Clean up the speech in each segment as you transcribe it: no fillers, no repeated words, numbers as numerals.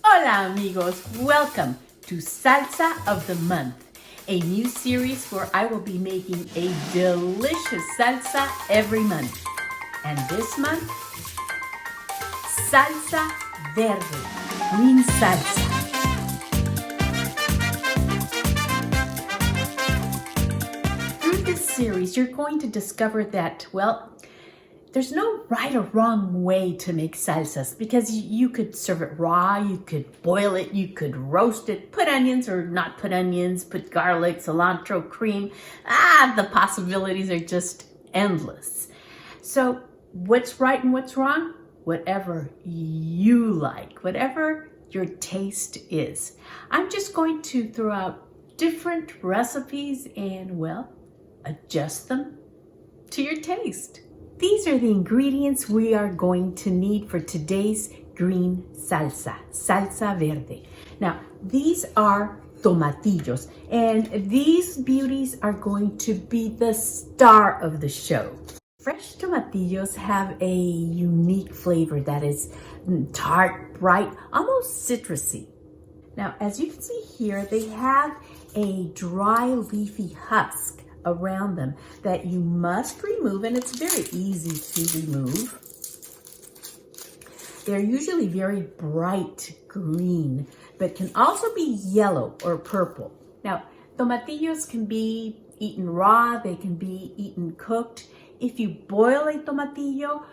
Hola amigos, welcome to Salsa of the Month, a new series where I will be making a delicious salsa every month. And this month, Salsa Verde, green salsa. Through this series, you're going to discover that, there's no right or wrong way to make salsas because you could serve it raw, you could boil it, you could roast it, put onions or not put onions, put garlic, cilantro, cream. The possibilities are just endless. So what's right and what's wrong? Whatever you like, whatever your taste is. I'm just going to throw out different recipes and, adjust them to your taste. These are the ingredients we are going to need for today's green salsa, salsa verde. Now, these are tomatillos, and these beauties are going to be the star of the show. Fresh tomatillos have a unique flavor that is tart, bright, almost citrusy. Now, as you can see here, they have a dry leafy husk around them that you must remove, and it's very easy to remove. They're usually very bright green, but can also be yellow or purple. Now, tomatillos can be eaten raw, they can be eaten cooked. If you boil a tomatillo,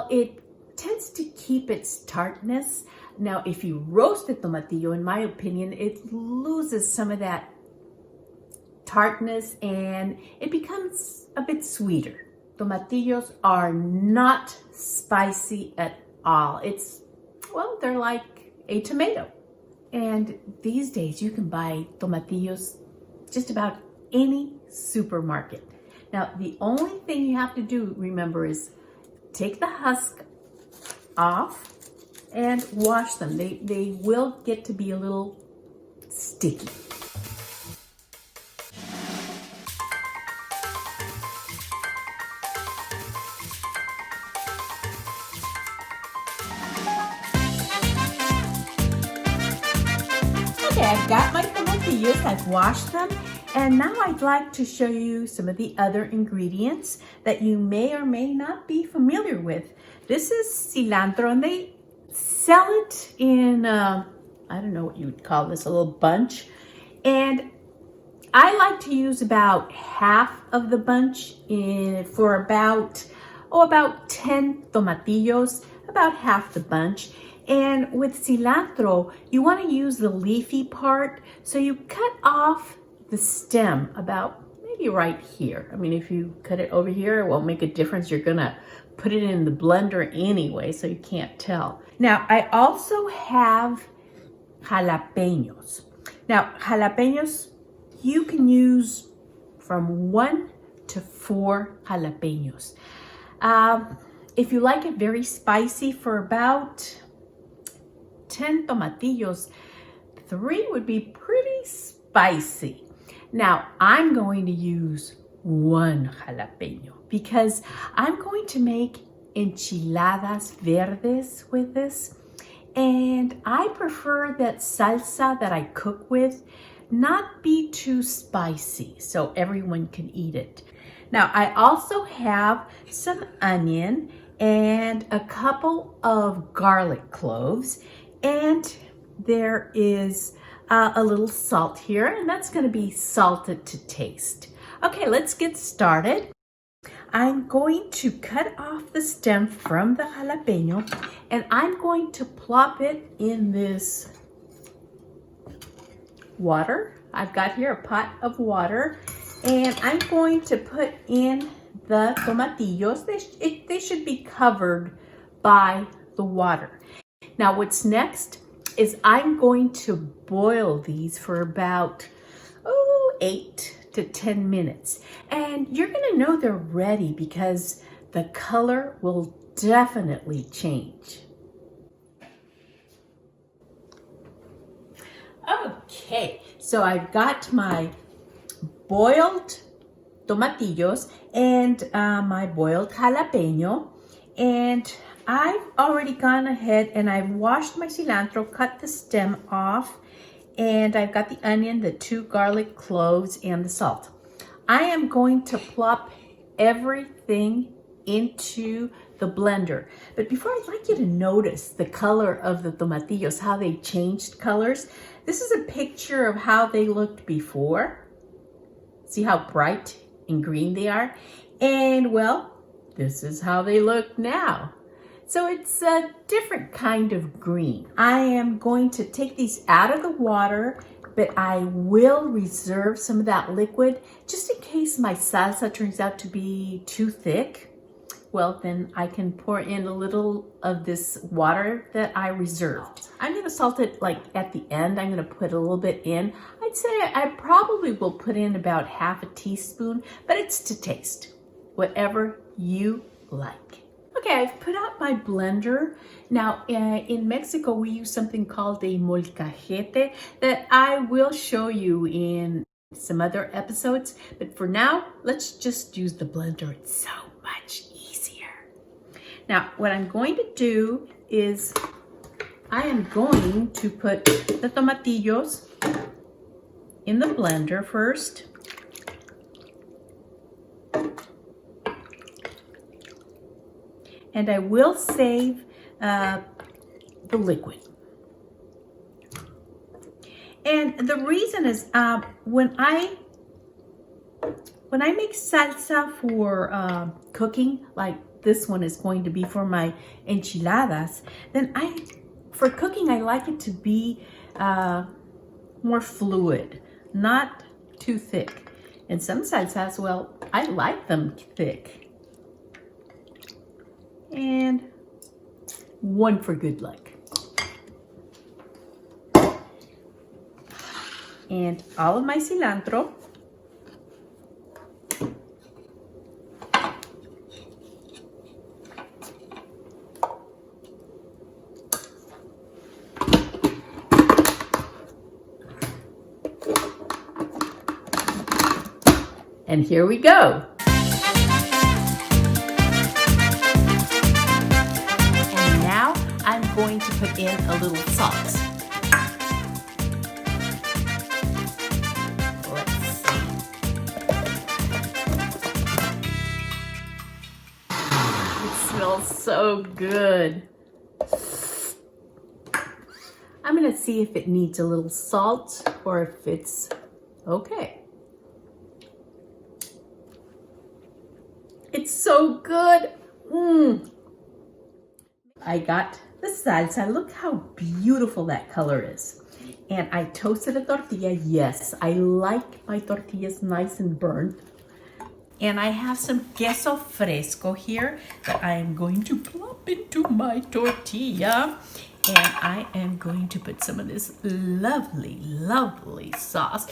it tends to keep its tartness. Now, if you roast a tomatillo, in my opinion, it loses some of that tartness and it becomes a bit sweeter. Tomatillos are not spicy at all. They're like a tomato. And these days you can buy tomatillos just about any supermarket. Now, the only thing you have to do, remember, is take the husk off and wash them. They will get to be a little sticky. Okay, I've got my tomatillos, I've washed them, and now I'd like to show you some of the other ingredients that you may or may not be familiar with. This is cilantro, and they sell it in, I don't know what you would call this, a little bunch. And I like to use about half of the bunch for about 10 tomatillos, about half the bunch. And with cilantro, you want to use the leafy part. So you cut off the stem about maybe right here. I mean, if you cut it over here, it won't make a difference. You're going to put it in the blender anyway, so you can't tell. Now, I also have jalapenos. Now, jalapenos, you can use from 1 to 4 jalapenos. If you like it very spicy, for about 10 tomatillos, 3 would be pretty spicy. Now, I'm going to use 1 jalapeno because I'm going to make enchiladas verdes with this. And I prefer that salsa that I cook with not be too spicy so everyone can eat it. Now, I also have some onion and a couple of garlic cloves, and there is a little salt here, and that's going to be salted to taste. Okay, let's get started. I'm going to cut off the stem from the jalapeno, and I'm going to plop it in this water. I've got here a pot of water, and I'm going to put in the tomatillos. They should be covered by the water. Now, what's next is I'm going to boil these for about 8 to 10 minutes. And you're going to know they're ready because the color will definitely change. Okay, so I've got my boiled tomatillos and my boiled jalapeno, and I've already gone ahead and I've washed my cilantro, cut the stem off, and I've got the onion, the 2 garlic cloves, and the salt. I am going to plop everything into the blender. But before, I'd like you to notice the color of the tomatillos, how they changed colors. This is a picture of how they looked before. See how bright and green they are? And well, this is how they look now. So it's a different kind of green. I am going to take these out of the water, but I will reserve some of that liquid just in case my salsa turns out to be too thick. Well, then I can pour in a little of this water that I reserved. I'm gonna salt it like at the end. I'm gonna put a little bit in. I'd say I probably will put in about half a teaspoon, but it's to taste, whatever you like. Okay, I've put out my blender. Now, in Mexico, we use something called a molcajete that I will show you in some other episodes. But for now, let's just use the blender. It's so much easier. Now, what I'm going to do is I am going to put the tomatillos in the blender first. And I will save the liquid. And the reason is when I make salsa for cooking, like this one is going to be for my enchiladas, then for cooking I like it to be more fluid, not too thick. And some salsas, well, I like them thick. And one for good luck. And all of my cilantro. And here we go. I'm going to put in a little salt. Let's see. It smells so good. I'm going to see if it needs a little salt or if it's okay. It's so good. I got the salsa. Look how beautiful that color is. And I toasted a tortilla. Yes, I like my tortillas nice and burnt. And I have some queso fresco here that I am going to plop into my tortilla. And I am going to put some of this lovely, lovely sauce.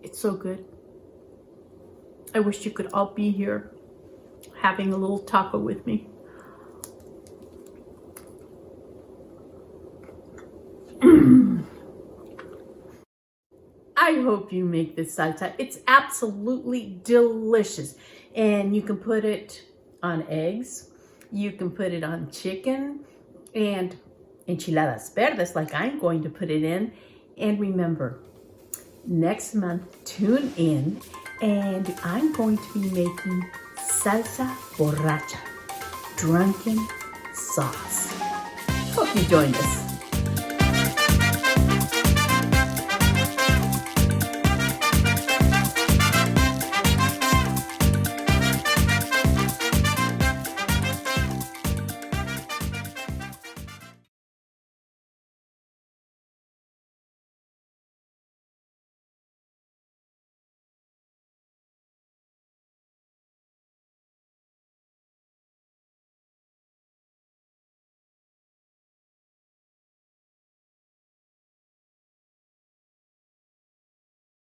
It's so good. I wish you could all be here having a little taco with me. I hope you make this salsa. It's absolutely delicious. And you can put it on eggs. You can put it on chicken and enchiladas verdes like I'm going to put it in. And remember, next month, tune in, and I'm going to be making salsa borracha, drunken sauce. Hope you join us.